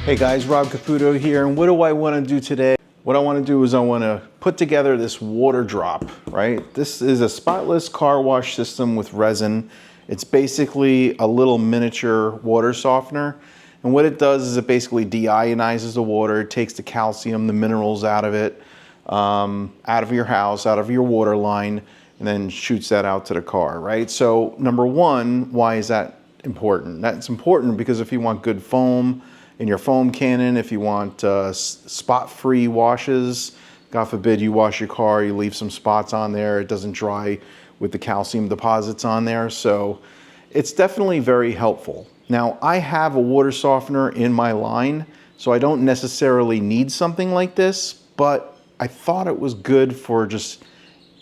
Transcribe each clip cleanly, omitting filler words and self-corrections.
Hey guys, Rob Caputo here, and what do I want to do today? What I want to do is I want to put together this Waterdrop, right? This is a spotless car wash system with resin. It's basically a little miniature water softener, and what it does is it basically deionizes the water. It takes the calcium, the minerals out of it, out of your house, out of your water line, and then shoots that out to the car, right? So number one, why is that important? That's important because if you want good foam in your foam cannon, if you want spot-free washes, God forbid you wash your car, you leave some spots on there, it doesn't dry with the calcium deposits on there. So it's definitely very helpful. Now, I have a water softener in my line, so I don't necessarily need something like this, but I thought it was good for just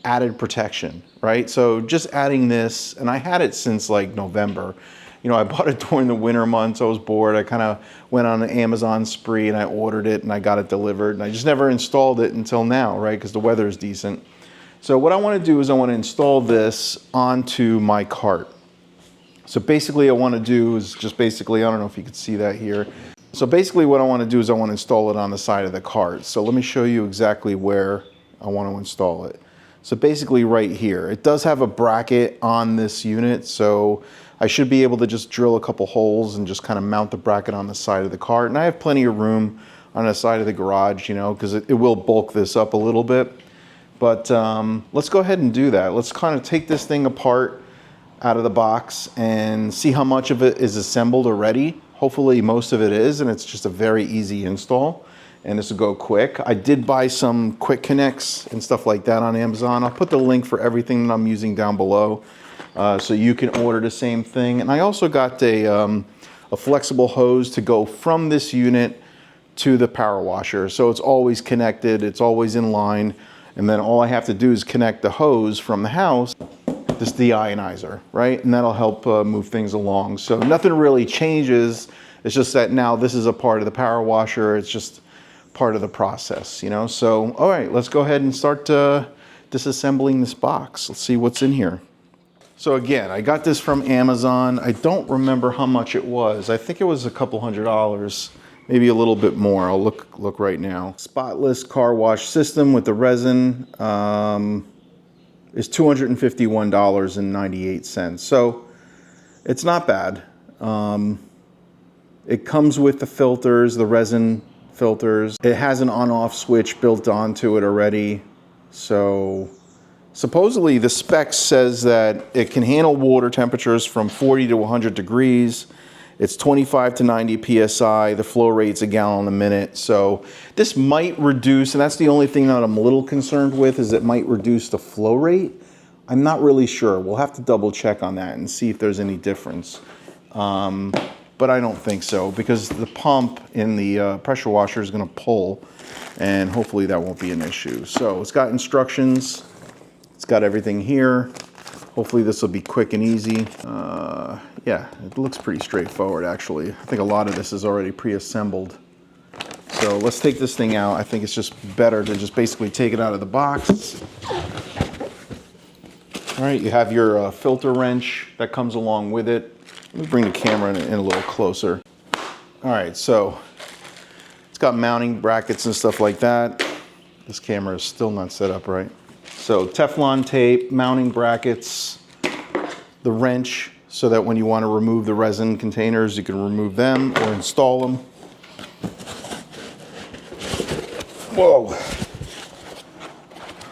added protection, right? So just adding this, and I had it since like November. You know, I bought it during the winter months. I was bored. I kind of went on an Amazon spree and I ordered it and I got it delivered. And I just never installed it until now, right? Because the weather is decent. So what I want to do is I want to install this onto my cart. So basically I want to do is just basically, I don't know if you can see that here. So basically what I want to do is I want to install it on the side of the cart. So let me show you exactly where I want to install it. So basically right here, it does have a bracket on this unit. So I should be able to just drill a couple holes and just kind of mount the bracket on the side of the cart. And I have plenty of room on the side of the garage, you know, because it will bulk this up a little bit. But let's go ahead and do that. Let's kind of take this thing apart out of the box and see how much of it is assembled already. Hopefully most of it is, and it's just a very easy install. And this will go quick. I did buy some quick connects and stuff like that on Amazon. I'll put the link for everything that I'm using down below. So you can order the same thing. And I also got a flexible hose to go from this unit to the power washer. So it's always connected, it's always in line. And then all I have to do is connect the hose from the house, this deionizer, right? And that'll help move things along. So nothing really changes. It's just that now this is a part of the power washer. It's just part of the process, you know? So, all right, let's go ahead and start disassembling this box. Let's see what's in here. So again, I got this from Amazon. I don't remember how much it was. I think it was a couple $100, maybe a little bit more. I'll look right now. Spotless car wash system with the resin is $251.98. So it's not bad. It comes with the filters, the resin filters. It has an on-off switch built onto it already. So supposedly the specs says that it can handle water temperatures from 40 to 100 degrees. It's 25 to 90 PSI. The flow rate's a gallon a minute. So this might reduce, and that's the only thing that I'm a little concerned with, is it might reduce the flow rate. I'm not really sure. We'll have to double check on that and see if there's any difference. But I don't think so, because the pump in the pressure washer is gonna pull, and hopefully that won't be an issue. So it's got instructions. It's got everything here. Hopefully this will be quick and easy. Yeah, it looks pretty straightforward actually. I think a lot of this is already pre-assembled. So let's take this thing out. I think it's just better to just basically take it out of the box. All right, you have your filter wrench that comes along with it. Let me bring the camera in a little closer. All right, so it's got mounting brackets and stuff like that. This camera is still not set up right. So Teflon tape, mounting brackets, the wrench, so that when you want to remove the resin containers, you can remove them or install them. Whoa,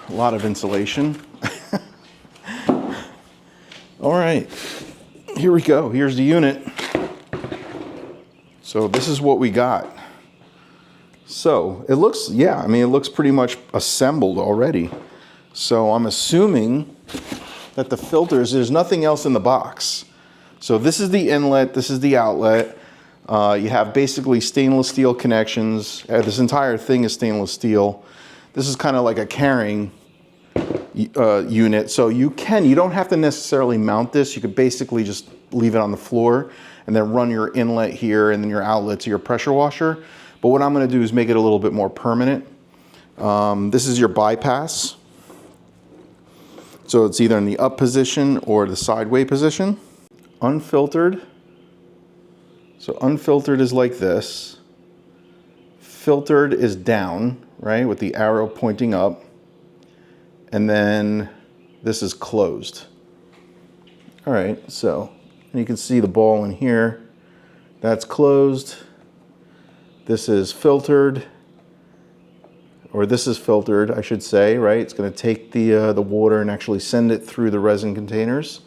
a lot of insulation. All right, here we go. Here's the unit. So this is what we got. So it looks, yeah, I mean, it looks pretty much assembled already. So I'm assuming that the filters, there's nothing else in the box. So this is the inlet, this is the outlet. You have basically stainless steel connections. This entire thing is stainless steel. This is kind of like a carrying unit. So you don't have to necessarily mount this. You could basically just leave it on the floor and then run your inlet here and then your outlet to your pressure washer. But what I'm gonna do is make it a little bit more permanent. This is your bypass. So it's either in the up position or the sideway position. Unfiltered. So unfiltered is like this. filtered is down, right, with the arrow pointing up, and then this is closed. All right, so you can see the ball in here. That's closed. This is filtered, or this is filtered, I should say, right? It's going to take the water and actually send it through the resin containers.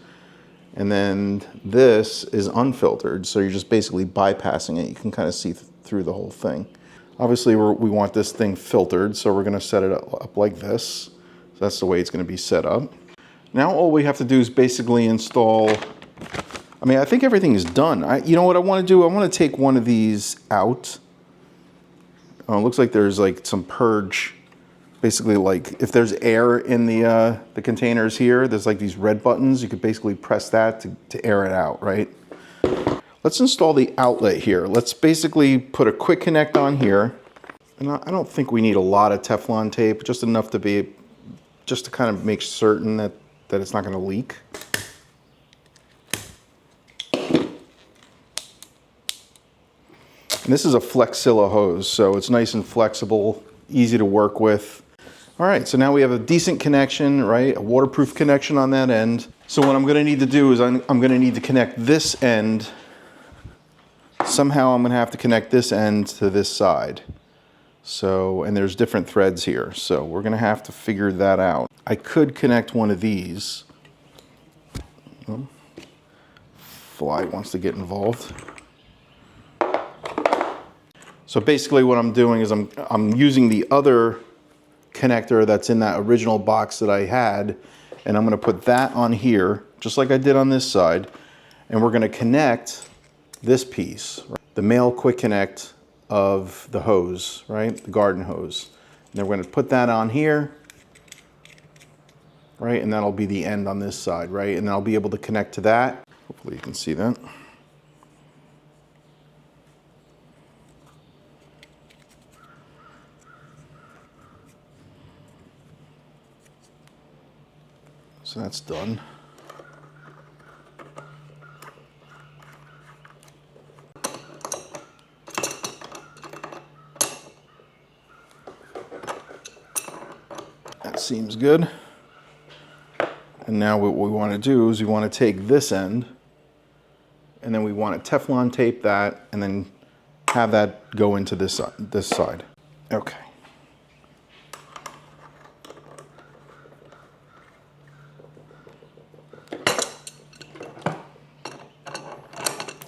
And then this is unfiltered, so you're just basically bypassing it. You can kind of see through the whole thing. Obviously, we want this thing filtered, so we're going to set it up like this. So that's the way it's going to be set up. Now all we have to do is basically install, I mean, I think everything is done. You know what I want to do? I want to take one of these out. It looks like there's like some purge. Basically, like if there's air in the containers here, there's like these red buttons. You could basically press that to air it out, right? Let's install the outlet here. Let's basically put a quick connect on here. And I don't think we need a lot of Teflon tape, just enough to just to kind of make certain that it's not going to leak. And this is a Flexilla hose, so it's nice and flexible, easy to work with. All right, so now we have a decent connection, right? A waterproof connection on that end. So what I'm going to need to do is I'm going to need to connect this end. Somehow I'm going to have to connect this end to this side. So, and there's different threads here, so we're going to have to figure that out. I could connect one of these. Oh, fly wants to get involved. So basically what I'm doing is I'm using the other connector that's in that original box that I had, and I'm going to put that on here, just like I did on this side, and we're going to connect this piece, right? The male quick connect of the hose, right? The garden hose. And then we're going to put that on here, right? And that'll be the end on this side, right? And I'll be able to connect to that. Hopefully you can see that. So that's done. That seems good. And now what we want to do is we want to take this end and then we want to Teflon tape that and then have that go into this side. Okay.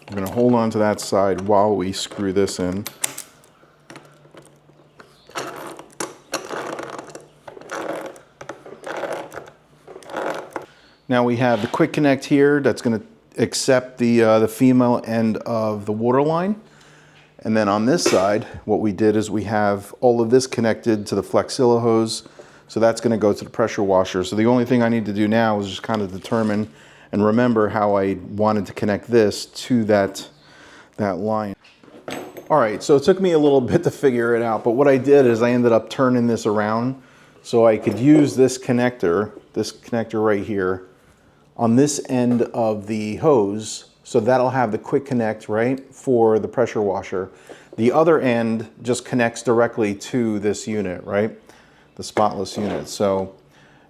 I'm going to hold on to that side while we screw this in. Now we have the quick connect here that's going to accept the female end of the water line. And then on this side, what we did is we have all of this connected to the Flexilla hose. So that's going to go to the pressure washer. So the only thing I need to do now is just kind of determine and remember how I wanted to connect this to that line. All right, so it took me a little bit to figure it out, but what I did is I ended up turning this around so I could use this connector right here, on this end of the hose, so that'll have the quick connect, right, for the pressure washer. The other end just connects directly to this unit, right, the Spotless unit. So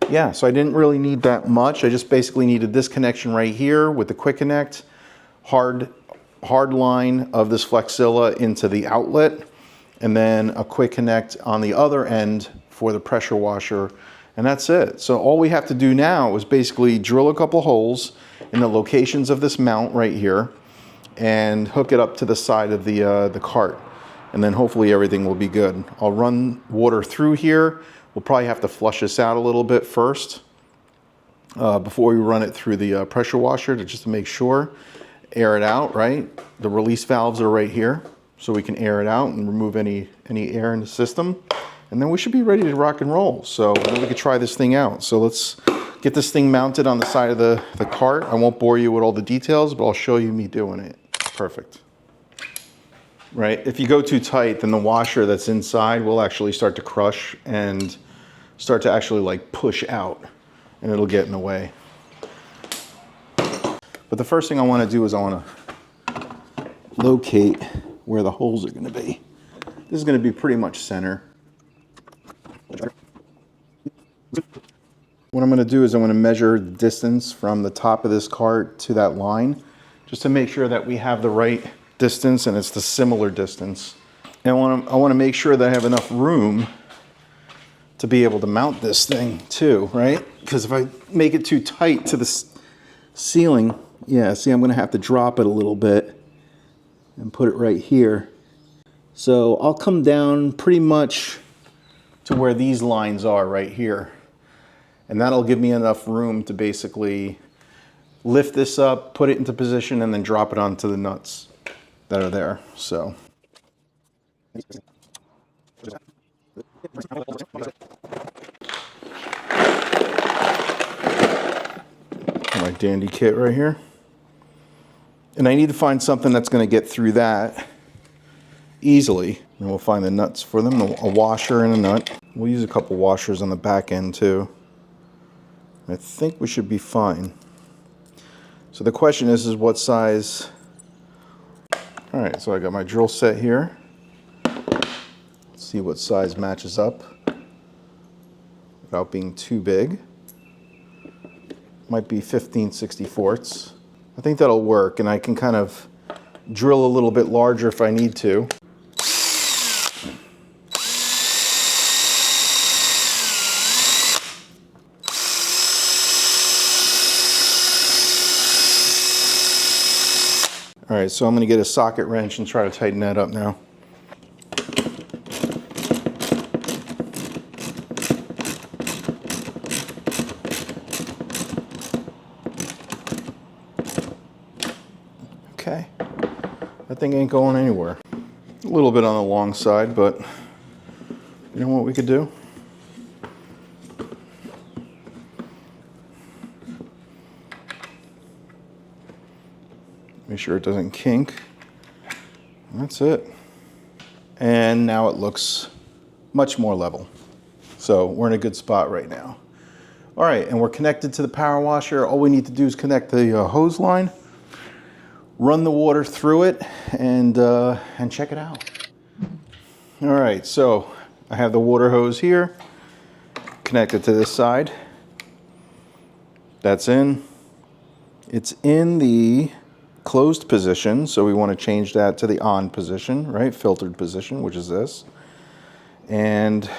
yeah, so I didn't really need that much. I just basically needed this connection right here with the quick connect, hard line of this Flexilla into the outlet, and then a quick connect on the other end for the pressure washer. And that's it. So all we have to do now is basically drill a couple holes in the locations of this mount right here and hook it up to the side of the cart. And then hopefully everything will be good. I'll run water through here. We'll probably have to flush this out a little bit first before we run it through the pressure washer just to make sure. Air it out, right? The release valves are right here, so we can air it out and remove any air in the system. And then we should be ready to rock and roll. So then we could try this thing out. So let's get this thing mounted on the side of the cart. I won't bore you with all the details, but I'll show you me doing it. Perfect. Right, if you go too tight, then the washer that's inside will actually start to crush and start to actually like push out, and it'll get in the way. But the first thing I want to do is I want to locate where the holes are going to be. This is going to be pretty much center. What I'm going to do is I'm going to measure the distance from the top of this cart to that line, just to make sure that we have the right distance and it's the similar distance. And I want to make sure that I have enough room to be able to mount this thing too, right? Because if I make it too tight to the ceiling, yeah, see, I'm going to have to drop it a little bit and put it right here. So I'll come down pretty much to where these lines are right here. And that'll give me enough room to basically lift this up, put it into position, and then drop it onto the nuts that are there. So. My dandy kit right here. And I need to find something that's going to get through that easily. And we'll find the nuts for them, a washer and a nut. We'll use a couple washers on the back end too. I think we should be fine. So the question is what size? All right, so I got my drill set here. Let's see what size matches up without being too big. Might be 15/64. I think that'll work, and I can kind of drill a little bit larger if I need to. All right, so I'm going to get a socket wrench and try to tighten that up now. Okay, that thing ain't going anywhere. A little bit on the long side, but you know what we could do? Make sure it doesn't kink. That's it. And now it looks much more level. So we're in a good spot right now. All right, and we're connected to the power washer. All we need to do is connect the hose line, run the water through it, and check it out. All right, so I have the water hose here, connected to this side. That's in. It's in the closed position, so we want to change that to the on position, right? Filtered position, which is this. And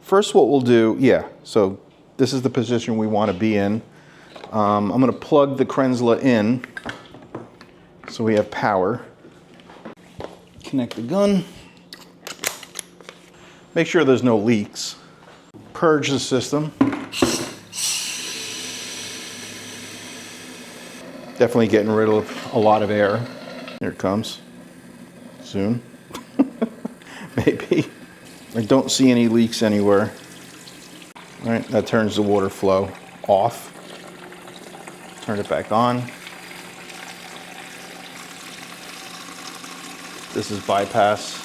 first what we'll do, yeah, so this is the position we want to be in. I'm going to plug the CARZILLA in so we have power. Connect the gun. Make sure there's no leaks. Purge the system. Definitely getting rid of a lot of air. Here it comes. Soon. Maybe. I don't see any leaks anywhere. All right, that turns the water flow off. Turn it back on. This is bypass.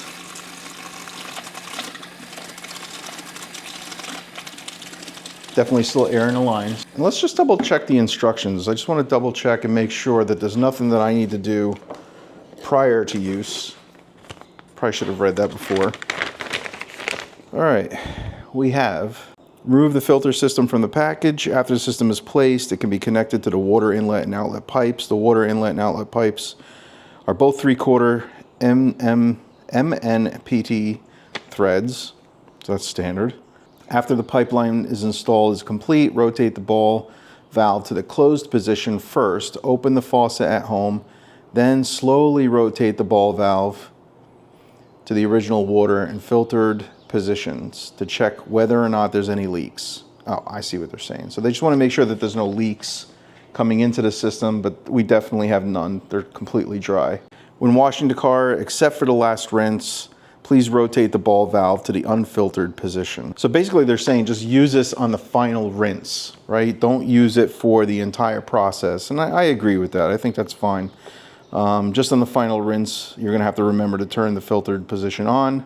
Definitely still air in the lines. And let's just double check the instructions. I just want to double check and make sure that there's nothing that I need to do prior to use. Probably should have read that before. All right, we have remove the filter system from the package. After the system is placed, it can be connected to the water inlet and outlet pipes. The water inlet and outlet pipes are both 3/4 MNPT threads, so that's standard. After the pipeline is installed is complete, rotate the ball valve to the closed position first, open the faucet at home, then slowly rotate the ball valve to the original water and filtered positions to check whether or not there's any leaks. Oh, I see what they're saying. So they just want to make sure that there's no leaks coming into the system, but we definitely have none. They're completely dry. When washing the car, except for the last rinse, please rotate the ball valve to the unfiltered position. So basically they're saying just use this on the final rinse, right? Don't use it for the entire process. And I agree with that. I think that's fine. Just on the final rinse, you're gonna have to remember to turn the filtered position on.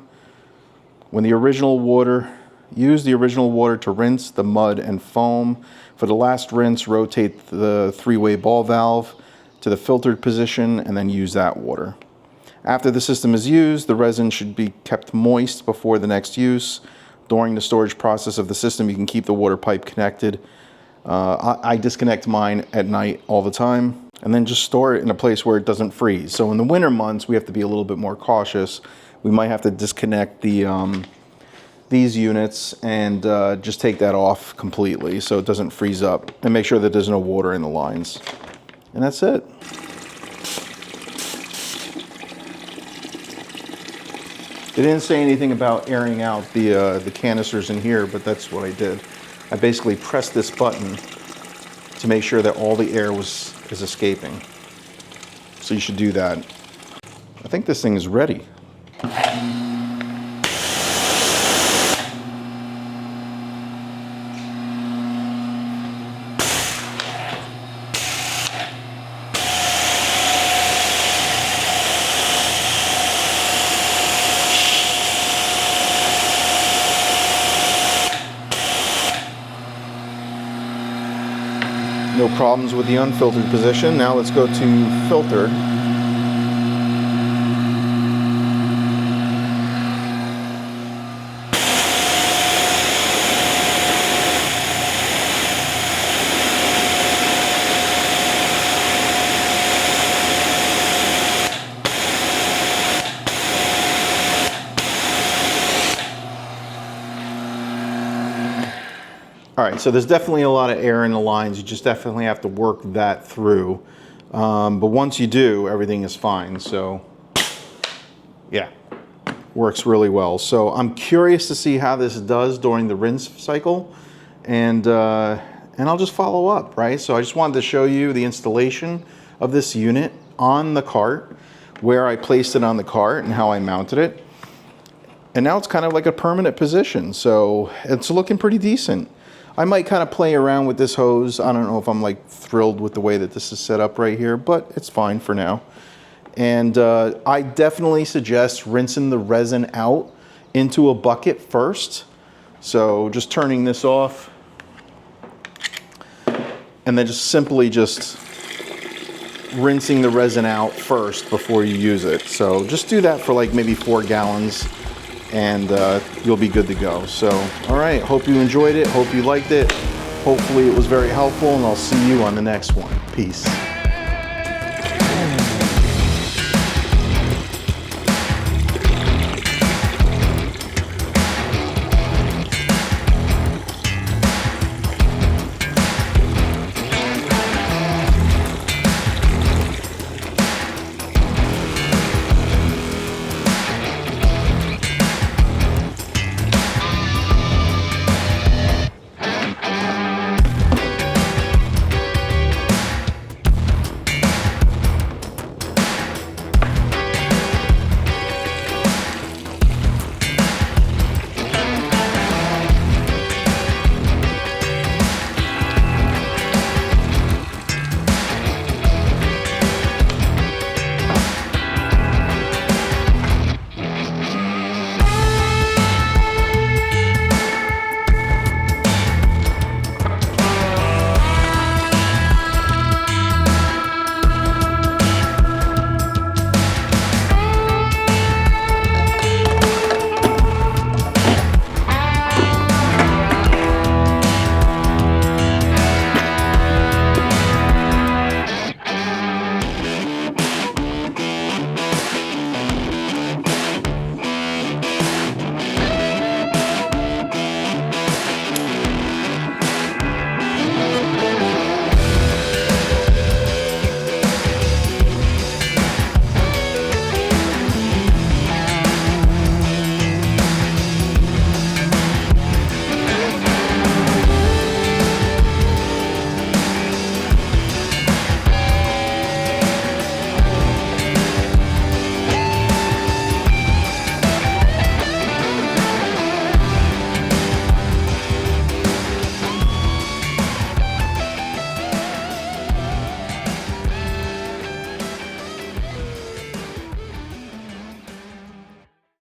When the original water, use the original water to rinse the mud and foam. For the last rinse, rotate the three-way ball valve to the filtered position and then use that water. After the system is used, the resin should be kept moist before the next use. During the storage process of the system, you can keep the water pipe connected. I disconnect mine at night all the time, and then just store it in a place where it doesn't freeze. So in the winter months, we have to be a little bit more cautious. We might have to disconnect these units and just take that off completely so it doesn't freeze up, and make sure that there's no water in the lines. And that's it. They didn't say anything about airing out the canisters in here, but that's what I did. I basically pressed this button to make sure that all the air is escaping. So you should do that. I think this thing is ready. No problems with the unfiltered position. Now let's go to filtered. All right, so there's definitely a lot of air in the lines. You just definitely have to work that through. But once you do, everything is fine. So yeah, works really well. So I'm curious to see how this does during the rinse cycle, and I'll just follow up, right? So I just wanted to show you the installation of this unit on the cart, where I placed it on the cart and how I mounted it. And now it's kind of like a permanent position. So it's looking pretty decent. I might kind of play around with this hose. I don't know if I'm like thrilled with the way that this is set up right here, but it's fine for now. And I definitely suggest rinsing the resin out into a bucket first. So just turning this off, and then just simply just rinsing the resin out first before you use it. So just do that for like maybe 4 gallons. And you'll be good to go. So, all right, hope you enjoyed it, hope you liked it. Hopefully it was very helpful, and I'll see you on the next one. Peace.